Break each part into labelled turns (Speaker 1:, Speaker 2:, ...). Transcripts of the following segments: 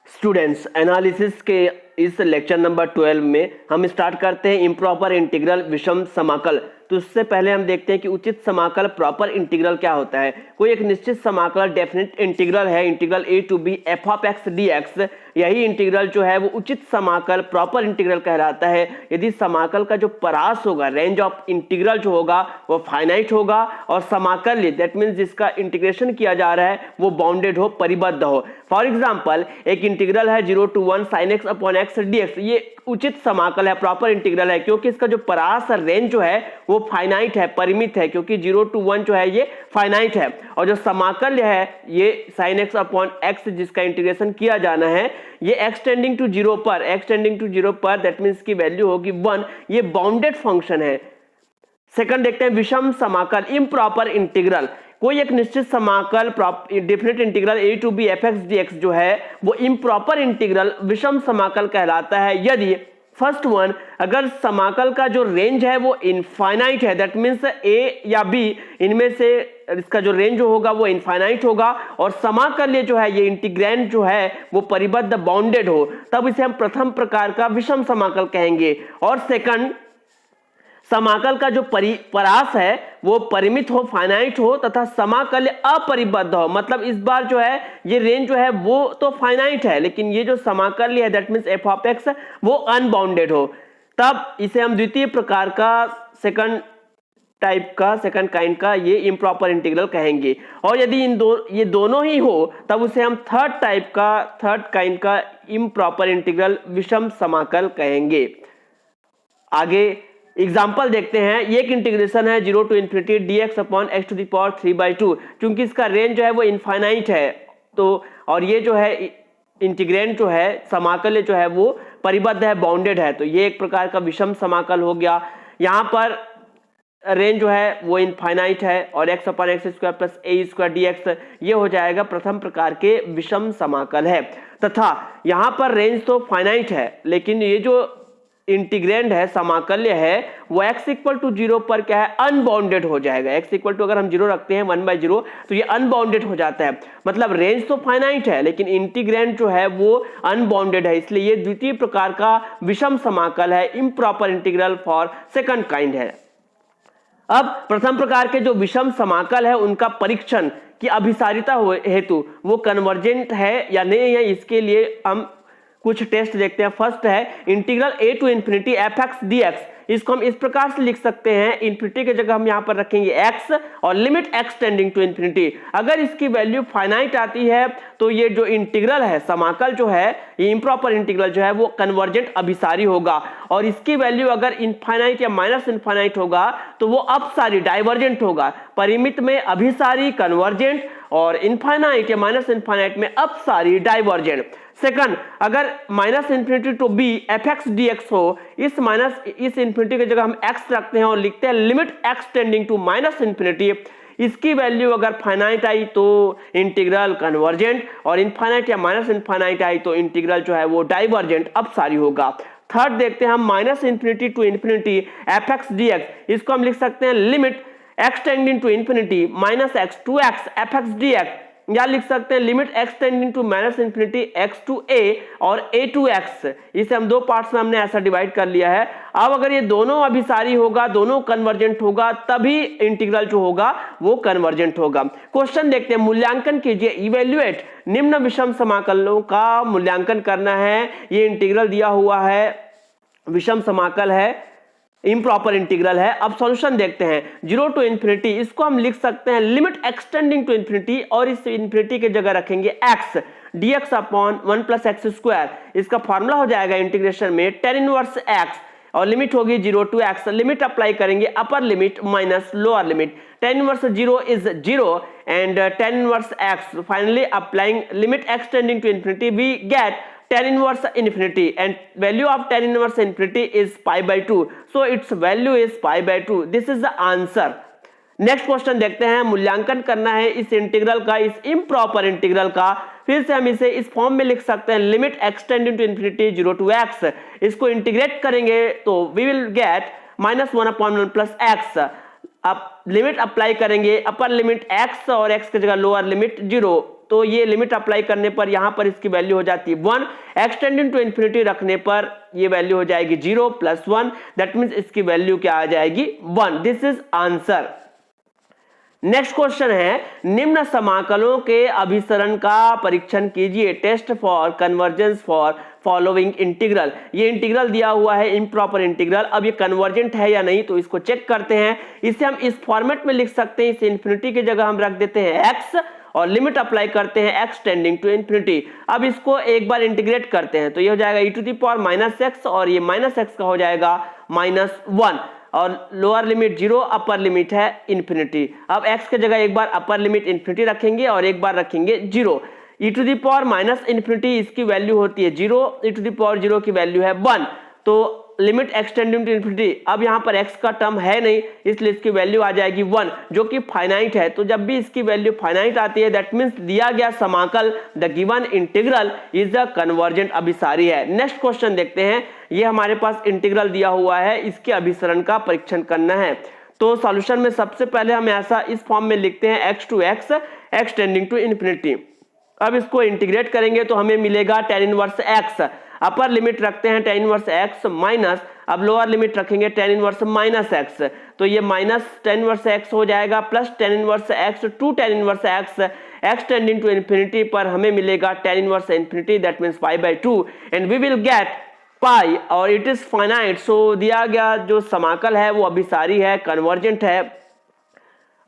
Speaker 1: Students, analysis के इस lecture number 12 में हम स्टार्ट करते हैं इम्प्रॉपर इंटीग्रल विषम समाकल। तो उससे पहले हम देखते हैं कि उचित समाकल प्रॉपर इंटीग्रल क्या होता है। कोई एक निश्चित समाकल डेफिनेट इंटीग्रल है, integral a to b f of x dx, यही इंटीग्रल जो है वो उचित समाकल प्रॉपर इंटीग्रल कहलाता है यदि समाकल का जो परास होगा, रेंज ऑफ इंटीग्रल जो होगा वो फाइनाइट होगा और समाकल दैट मीन्स जिसका इंटीग्रेशन किया जा रहा है वो बाउंडेड हो, परिबद्ध हो। फॉर एग्जाम्पल एक इंटीग्रल है 0 to 1 sin x upon x dx, ये उचित समाकल है, प्रॉपर इंटीग्रल है क्योंकि इसका जो परास रेंज जो है वो फाइनाइट है, परिमित है, क्योंकि 0 to 1 जो है ये फाइनाइट है। और जो समाकल है ये sin x अपॉन x जिसका इंटीग्रेशन किया जाना है ये x टेंडिंग टू 0 पर दैट मीन्स की वैल्यू होगी 1, ये बाउंडेड फंक्शन है। सेकंड देखते हैं विषम समाकल इम्प्रॉपर इंटीग्रल। कोई एक निश्चित समाकल definite integral a to b f(x) dx जो है वो इम्प्रॉपर इंटीग्रल विषम समाकल कहलाता है यदि फर्स्ट वन, अगर समाकल का जो रेंज है वो इनफाइनाइट है, दैट मीन्स a या b इनमें से इसका जो रेंज होगा वो इनफाइनाइट होगा और समाकल्य जो है ये इंटीग्रैंड जो है वो परिबद्ध बाउंडेड हो, तब इसे हम प्रथम प्रकार का विषम समाकल कहेंगे। और सेकंड, समाकल का जो परास है वो परिमित हो, फाइनाइट हो तथा समाकल्य अपरिबद्ध हो, मतलब इस बार जो है ये रेंज जो है वो तो फाइनाइट है लेकिन ये जो समाकल्य है that means f of x वो अनबाउंडेड हो, तब इसे हम द्वितीय प्रकार का सेकंड काइंड का ये इम्प्रॉपर इंटीग्रल कहेंगे। और यदि ये दोनों ही हो तब उसे हम थर्ड काइंड का इम्प्रॉपर इंटीग्रल विषम समाकल कहेंगे। आगे एग्जाम्पल देखते हैं। ये एक इंटीग्रेशन है 0 to infinity dx upon x to the power 3/2, क्योंकि इसका रेंज जो है वो इनफाइनाइट है तो और ये जो है इंटीग्रेंड जो है समाकल जो है वो परिबद्ध है, बाउंडेड है, तो ये एक प्रकार का विषम समाकल हो गया। यहाँ पर रेंज जो है वो इनफाइनाइट है और x upon x square plus a square dx ये हो जाएगा प्रथम प्रकार के विषम समाकल है। तथा यहाँ पर रेंज तो फाइनाइट है लेकिन ये जो इंटीग्रैंड है, समाकल्य है, वो x इक्वल टू 0 पर क्या है, अनबाउंडेड हो जाएगा। x इक्वल टू अगर हम 0 रखते हैं 1/0 तो ये अनबाउंडेड हो जाता है, मतलब रेंज तो फाइनाइट है लेकिन इंटीग्रैंड जो है वो अनबाउंडेड है, इसलिए ये द्वितीय प्रकार का विषम समाकल है, improper integral for second kind है। अब प्रथम प्रकार के जो विषम समाकल है उनका परीक्षण की अभिसारिता हेतु वो कन्वर्जेंट है या नहीं है, इसके लिए हम कुछ टेस्ट देखते हैं। फर्स्ट है integral a to infinity f(x) dx, इसको हम इस प्रकार से लिख सकते हैं, इंफिनिटी की जगह हम यहाँ पर रखेंगे x और limit x tending to infinity. अगर इसकी वैल्यू फाइनाइट आती है तो ये जो इंटीग्रल है, समाकल जो है, ये इम्प्रॉपर इंटीग्रल जो है वो कन्वर्जेंट अभिसारी होगा और इसकी वैल्यू अगर इनफाइनाइट या माइनस इनफाइनाइट होगा तो वो अपसारी डाइवर्जेंट होगा। परिमित में अभिसारी कन्वर्जेंट और इनफाइनाइट या माइनस इनफाइनाइट में अपसारी डाइवर्जेंट। सेकंड, अगर minus infinity to b f(x) dx हो, इस इंफिनिटी की जगह हम x रखते हैं और लिखते हैं limit x tending to minus infinity. इसकी वैल्यू अगर फाइनाइट आई तो इंटीग्रल कन्वर्जेंट और इनफाइनाइट या माइनस इनफाइनाइट आई तो इंटीग्रल जो है वो डाइवर्जेंट अपसारी होगा। थर्ड देखते हैं हम minus infinity to infinity f(x) dx, इसको हम लिख सकते हैं limit x tending to infinity minus x to x f(x) dx, या लिख सकते हैं limit x tending to minus infinity x to a और a टू x। इसे हम दो पार्ट्स में हमने ऐसा डिवाइड कर लिया है। अब अगर ये दोनों अभिसारी होगा, दोनों कन्वर्जेंट होगा, तभी इंटीग्रल जो होगा वो कन्वर्जेंट होगा। क्वेश्चन देखते हैं, मूल्यांकन कीजिए, इवेल्युएट, निम्न विषम समाकलों का मूल्यांकन करना है। ये इंटीग्रल दिया हुआ है, विषम समाकल है, इम्प्रॉपर इंटीग्रल है। अब सॉल्यूशन देखते हैं। 0 टू इंफिनिटी, इसको हम लिख सकते हैं limit x tending to infinity और इस इंफिनिटी की जगह रखेंगे x dx upon 1 plus x square. इसका फॉर्मूला हो जाएगा इंटीग्रेशन में tan इनवर्स x और लिमिट होगी 0 टू x। लिमिट अप्लाई करेंगे upper limit minus lower limit. tan inverse 0 is 0 and tan inverse x, finally applying limit x tending to infinity we get tan inverse infinity and value of tan inverse infinity is pi/2, so its value is pi/2. This is the answer. Next question देखते हैं। मूल्यांकन करना है इस integral का, इस improper integral का। फिर से हम इसे इस फॉर्म में लिख सकते हैं limit x tending to infinity 0 to x। इसको इंटीग्रेट करेंगे तो we will get -1/1 plus x। अब लिमिट अप्लाई करेंगे, अपर लिमिट x और x की जगह लोअर लिमिट 0 तो ये लिमिट अप्लाई करने पर यहाँ पर इसकी वैल्यू हो जाती है 1, एक्सटेंडिंग टू इन्फिनिटी रखने पर ये वैल्यू हो जाएगी 0 प्लस 1, दैट मीन्स इसकी वैल्यू क्या आ जाएगी 1। This is answer. Next question है, निम्न समाकलों के अभिसरण का परीक्षण कीजिए, test for convergence for following integral. ये इंटीग्रल दिया हुआ है इम्प्रॉपर इंटीग्रल, अब ये कन्वर्जेंट है या नहीं तो इसको चेक करते हैं। इसे हम इस फॉर्मेट में लिख सकते हैं, इसे इन्फिनिटी की जगह हम रख देते हैं x और लिमिट अप्लाई करते हैं x टेंडिंग टू इन्फिनिटी। अब इसको एक बार इंटीग्रेट करते हैं तो ये हो जाएगा e to the power minus x और ये माइनस एक्स का हो जाएगा -1 और लोअर लिमिट 0, अपर लिमिट है इन्फिनिटी। अब x के जगह एक बार अपर लिमिट इन्फिनिटी रखेंगे और एक बार रखेंगे 0। e to the power minus infinity इसकी वैल्यू होती है 0, e टू द पावर 0 की वैल्यू है 1, तो लिमिट एक्सटेंडिंग टू इन्फिनिटी। अब यहाँ पर x का टर्म है नहीं इसलिए इसकी वैल्यू आ जाएगी 1 जो कि फाइनाइट है। तो जब भी इसकी वैल्यू फाइनाइट आती है दैट मीन्स दिया गया समाकल the given integral is a convergent अभिसारी है। नेक्स्ट क्वेश्चन देखते हैं, ये हमारे पास इंटीग्रल दिया हुआ है, इसके अभिसरण का परीक्षण करना है। तो सॉल्यूशन में सबसे पहले हम ऐसा इस फॉर्म में लिखते हैं x to x, x tending to infinity. अब इसको इंटीग्रेट करेंगे तो हमें मिलेगा tan inverse x, upper limit रखते हैं tan इनवर्स x माइनस, अब लोअर लिमिट रखेंगे tan इनवर्स माइनस x, तो ये माइनस tan इनवर्स x हो जाएगा plus tan inverse x to tan inverse x tending to infinity पर हमें मिलेगा tan inverse infinity that means π/2 and we will get pi और it is finite. सो दिया गया जो समाकल है वो अभिसारी है, कन्वर्जेंट है।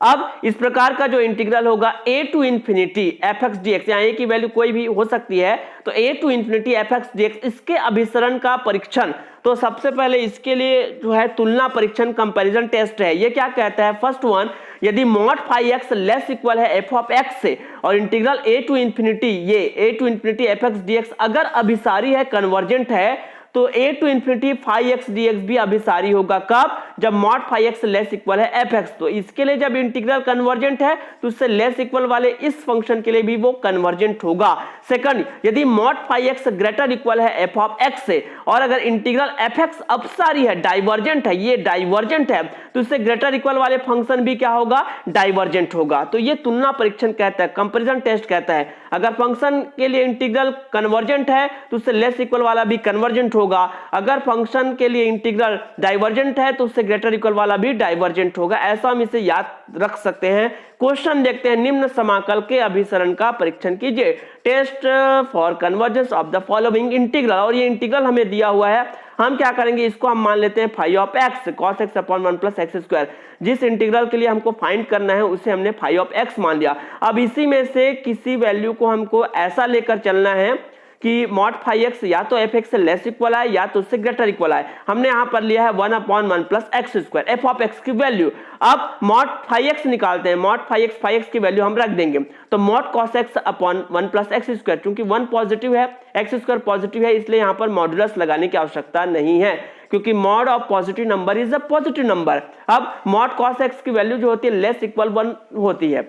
Speaker 1: अब इस प्रकार का जो इंटीग्रल होगा a to infinity f x d x, यहाँ की वैल्यू कोई भी हो सकती है, तो a to infinity f x d x इसके अभिसरण का परीक्षण। तो सबसे पहले इसके लिए जो है तुलना परीक्षण कंपैरिजन टेस्ट है। ये क्या कहता है, फर्स्ट वन, यदि mod phi x less equal है एफ ऑफ एक्स से और इंटीग्रल a टू इन्फिनिटी ये a to infinity f x d x अगर अभिसारी है, कन्वर्जेंट है, तो a to infinity phi x d x भी अभिसारी होगा। कब, जब mod phi x less equal है एफ एक्स। तो इसके लिए जब इंटीग्रल कन्वर्जेंट है तो उससे लेस इक्वल वाले इस फंक्शन के लिए भी वो कन्वर्जेंट होगा। सेकंड, यदि mod phi x greater equal है एफ ऑफ एक्स से और अगर इंटीग्रल एफ एक्स अपसारी है, डाइवर्जेंट है, ये डाइवर्जेंट है, तो उससे ग्रेटर इक्वल वाले फंक्शन भी क्या होगा, डाइवर्जेंट होगा। तो ये तुलना परीक्षण कहता है, कंपैरिजन टेस्ट कहता है। अगर फंक्शन के लिए इंटीग्रल कन्वर्जेंट है तो उससे लेस इक्वल वाला भी कन्वर्जेंट होगा, अगर फंक्शन के लिए इंटीग्रल डाइवर्जेंट है तो उससे ग्रेटर इक्वल वाला भी डाइवर्जेंट होगा। ऐसा हम इसे याद रख सकते हैं। क्वेश्चन देखते हैं, निम्न समाकल के अभिसरण का परीक्षण कीजिए, test for convergence of the following integral. और ये इंटीग्रल हमें दिया हुआ है, हम क्या करेंगे, इसको हम मान लेते हैं phi of x cos x upon 1 plus x square. जिस इंटीग्रल के लिए हमको फाइंड करना है उसे हमने फाई ऑफ एक्स मान लिया। अब इसी में से किसी वैल्यू को हमको ऐसा लेकर चलना है कि मॉड फाई एक्स या तो एफ एक्स से लेस इक्वल है या तो उससे ग्रेटर इक्वल है। हमने यहाँ पर लिया है 1 upon 1 plus x square, F of x की वैल्यू। अब मॉड फाई एक्स निकालते हैं, मॉड फाई एक्स की वैल्यू हम रख देंगे, तो mod cos x upon 1 plus x square, चूंकि 1 पॉजिटिव है, एक्स स्क्वायर पॉजिटिव है, इसलिए यहाँ पर मॉडुलस लगाने की आवश्यकता नहीं है, क्योंकि mod of positive number is a positive number. अब मॉड कॉस एक्स की वैल्यू जो होती है लेस इक्वल 1 होती है,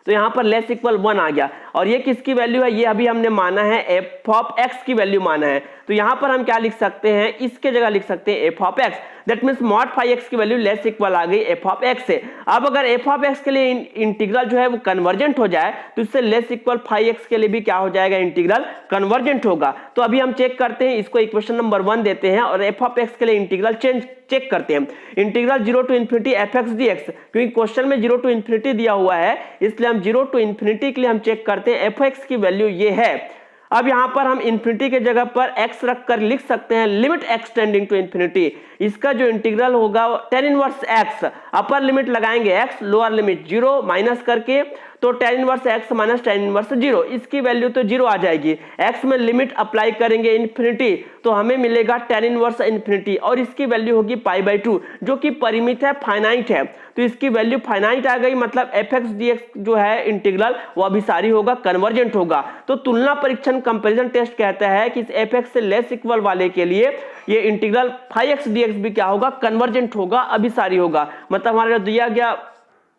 Speaker 1: तो यहाँ पर लेस इक्वल 1 आ गया। और ये किसकी वैल्यू है, ये अभी हमने माना है एफ ऑफ एक्स की वैल्यू माना है। तो यहाँ पर हम क्या लिख सकते हैं, इसके जगह लिख सकते हैं f of x, that means mod phi x की वैल्यू लेस इक्वल आ गई एफ ऑफ एक्स से। अब अगर एफ ऑफ एक्स के लिए इंटीग्रल जो है वो कन्वर्जेंट हो जाए तो इससे लेस इक्वल फाई एक्स के लिए भी क्या हो जाएगा, इंटीग्रल कन्वर्जेंट होगा। तो अभी हम चेक करते हैं, इसको इक्वेशन नंबर 1 देते हैं और एफ ऑफ एक्स के लिए इंटीग्रल चेक करते हैं। Integral 0 to infinity f x d x, क्योंकि क्वेश्चन में 0 टू इन्फिनिटी दिया हुआ है इसलिए हम 0 टू इन्फिनिटी के लिए हम चेक करते हैं, एफ एक्स की वैल्यू ये है। अब यहां पर हम इन्फिनिटी के जगह पर x रखकर लिख सकते हैं limit x tending to infinity. इसका जो इंटीग्रल होगा tan inverse x, upper limit लगाएंगे x, लोअर लिमिट 0 माइनस करके, तो tan inverse x minus tan inverse 0, इसकी वैल्यू तो 0 आ जाएगी। x में लिमिट अप्लाई करेंगे इन्फिनिटी तो हमें मिलेगा tan इनवर्स इन्फिनिटी और इसकी वैल्यू होगी π/2 जो कि परिमित है, फाइनाइट है। तो इसकी वैल्यू फाइनाइट आ गई, मतलब एफ एक्स डी एक्स जो है इंटीग्रल वो अभिसारी होगा, कन्वर्जेंट होगा। तो तुलना परीक्षण कंपैरिजन टेस्ट कहता है कि इस एफ एक्स से लेस इक्वल वाले के लिए ये integral phi x d x भी क्या होगा, कन्वर्जेंट होगा, अभिसारी होगा। मतलब हमारा जो दिया गया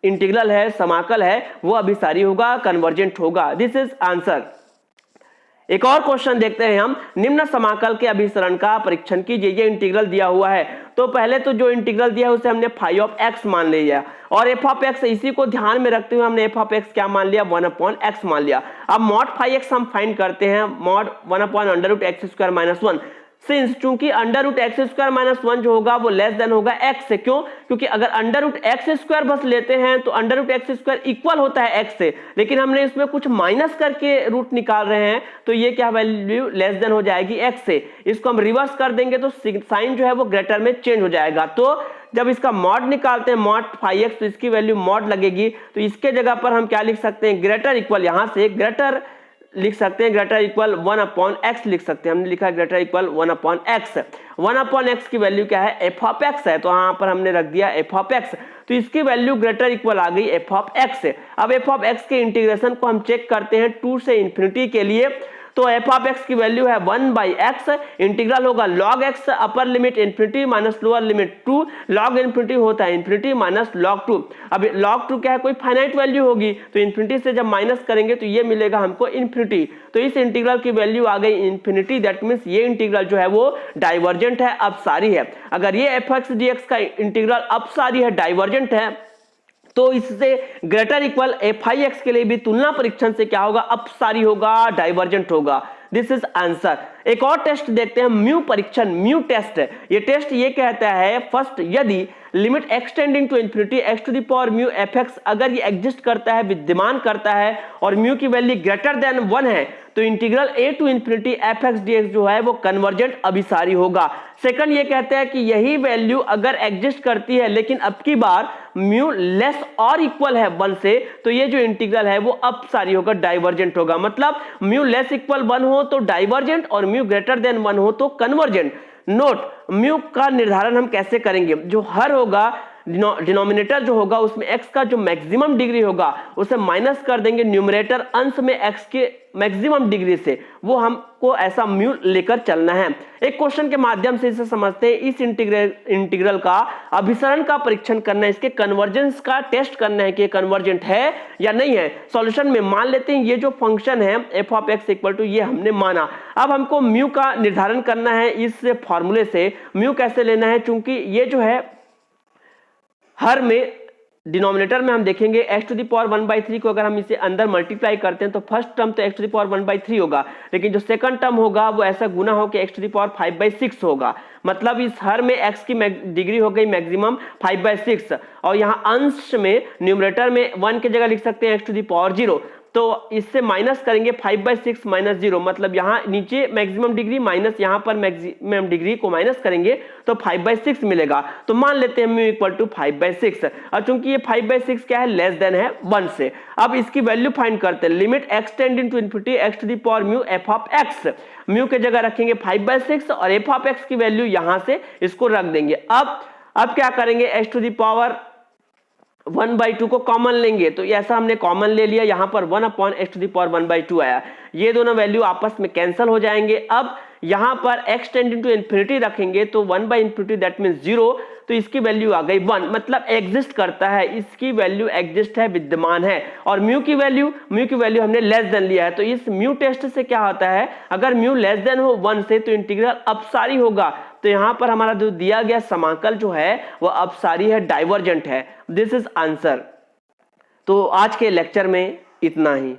Speaker 1: इंटीग्रल है, समाकल है, वो अभिसारी होगा, कन्वर्जेंट होगा। This is answer. एक और क्वेश्चन देखते हैं हम, निम्न समाकल के अभिसरण का परीक्षण कीजिए। ये इंटीग्रल दिया हुआ है, तो पहले तो जो इंटीग्रल दिया है उसे हमने फाई ऑफ एक्स मान लिया और एफ ऑफ एक्स, इसी को ध्यान में रखते हुए हमने एफ ऑफ एक्स क्या मान लिया, 1/x मान लिया। अब मॉड फाई एक्स हम फाइंड करते हैं, मॉड 1/√x² - 1, सिंस चूंकि √x² - 1 जो होगा वो लेस देन होगा x से। क्यों? क्योंकि अगर √x² बस लेते हैं तो √x² इक्वल होता है x से, लेकिन हमने इसमें कुछ माइनस करके रूट निकाल रहे हैं, तो ये क्या वैल्यू लेस देन हो जाएगी x से। इसको हम रिवर्स कर देंगे तो साइन जो है वो ग्रेटर में चेंज हो जाएगा। तो जब इसका मॉड निकालते हैं, मॉड फाई एक्स, तो इसकी वैल्यू मॉड लगेगी, तो इसके जगह पर हम क्या लिख सकते हैं, ग्रेटर इक्वल, यहां से ग्रेटर लिख सकते हैं, ग्रेटर इक्वल 1/x लिख सकते हैं। हमने लिखा है ग्रेटर इक्वल 1/x। 1/x की वैल्यू क्या है, एफ ऑफ एक्स है, तो यहां पर हमने रख दिया एफ ऑफ एक्स, तो इसकी वैल्यू ग्रेटर इक्वल आ गई एफ ऑफ एक्स से। अब एफ ऑफ एक्स के इंटीग्रेशन को हम चेक करते हैं 2 से इंफिनिटी के लिए, तो एफ ऑफ एक्स की वैल्यू है 1/x, इंटीग्रल होगा log x, upper limit infinity minus lower limit 2, log infinity होता है इंफिनिटी माइनस log 2। अब log 2 क्या है, कोई फाइनाइट वैल्यू होगी, तो इंफिनिटी से जब माइनस करेंगे तो ये मिलेगा हमको इंफिनिटी, तो इस इंटीग्रल की वैल्यू आ गई इंफिनिटी। दैट मींस ये इंटीग्रल जो है वो डाइवर्जेंट है, अपसारी है। अगर ये एफ एक्स डी एक्स का इंटीग्रल अपसारी है, डाइवर्जेंट है, तो इससे greater equal F I x के लिए भी तुलना परीक्षण से क्या होगा, अपसारी होगा, डाइवर्जेंट होगा। This is answer. एक और टेस्ट देखते हैं, म्यू परीक्षण, म्यू टेस्ट। ये टेस्ट ये कहता है, फर्स्ट, यदि limit x tending to infinity x to the power mu f x, अगर ये एग्जिस्ट करता है, विद्यमान करता है, और म्यू की वैल्यू ग्रेटर देन 1 है, तो integral a to infinity f x d x जो है वो कन्वर्जेंट अभिसारी होगा। सेकंड ये कहता है कि यही वैल्यू अगर एग्जिस्ट करती है, लेकिन अब की बार म्यू लेस और इक्वल है 1 से, तो ये जो इंटीग्रल है वो अपसारी होगा, डाइवर्जेंट होगा। मतलब म्यू लेस इक्वल 1 हो तो डाइवर्जेंट, और म्यू ग्रेटर देन 1 हो तो कन्वर्जेंट। नोट, म्यू का निर्धारण हम कैसे करेंगे, जो हर होगा, डिनोमिनेटर जो होगा उसमें x का जो मैक्सिमम डिग्री होगा उसे माइनस कर देंगे न्यूमरेटर अंश में x के मैक्सिमम डिग्री से, वो हमको ऐसा म्यू लेकर चलना है। एक क्वेश्चन के माध्यम से इसे समझते हैं। इस इंटीग्रल का अभिसरण का परीक्षण करना है, इसके कन्वर्जेंस का टेस्ट करना है कि कन्वर्जेंट है या नहीं है। सॉल्यूशन में मान लेते हैं ये जो फंक्शन है f of x equal to, ये हमने माना। अब हमको म्यू का निर्धारण करना है इस फॉर्मूले से। म्यू कैसे लेना है, चूंकि ये जो है हर में डिनोमिनेटर में हम देखेंगे x टू द पावर 1/3 को अगर हम इसे अंदर मल्टीप्लाई करते हैं तो फर्स्ट टर्म तो x टू द पावर 1/3 होगा, लेकिन जो सेकंड टर्म होगा वो ऐसा गुना हो कि x टू द पावर 5/6 होगा। मतलब इस हर में x की डिग्री हो गई मैक्सिमम 5/6, और यहाँ अंश में न्यूमरेटर में 1 की जगह लिख सकते हैं x टू द पावर 0। तो इससे माइनस करेंगे 5/6 माइनस 0, मतलब यहाँ नीचे मैक्सिमम डिग्री माइनस यहाँ पर मैक्सिमम डिग्री को माइनस करेंगे तो 5/6 मिलेगा। तो मान लेते हैं म्यू इक्वल टू 5/6, और चूंकि ये 5/6 क्या है, लेस देन है 1 से। अब इसकी वैल्यू फाइंड करते हैं, limit x tending to infinity x to the power mu f of x. Mu के जगह रखेंगे 5/6 और एफ ऑफ एक्स की वैल्यू यहां से इसको रख देंगे। अब क्या करेंगे, x टू द पावर 1/2 को कॉमन लेंगे, तो ऐसा हमने कॉमन ले लिया, यहां पर 1/x टू द पावर 1/2 आया। ये दोनों वैल्यू आपस में कैंसिल हो जाएंगे। अब यहां पर x टेंडिंग टू इंफिनिटी रखेंगे तो 1/∞ दैट मींस 0, तो इसकी वैल्यू आ गई 1, मतलब एग्जिस्ट करता है, इसकी वैल्यू एग्जिस्ट है, विद्यमान है। और म्यू की वैल्यू हमने लेस देन लिया है, तो इस म्यू टेस्ट से क्या होता है, अगर म्यू लेस देन हो 1 से तो इंटीग्रल अपसारी होगा। तो यहां पर हमारा जो दिया गया समाकल जो है वो अपसारी है, डाइवर्जेंट है। This is answer. तो आज के लेक्चर में इतना ही।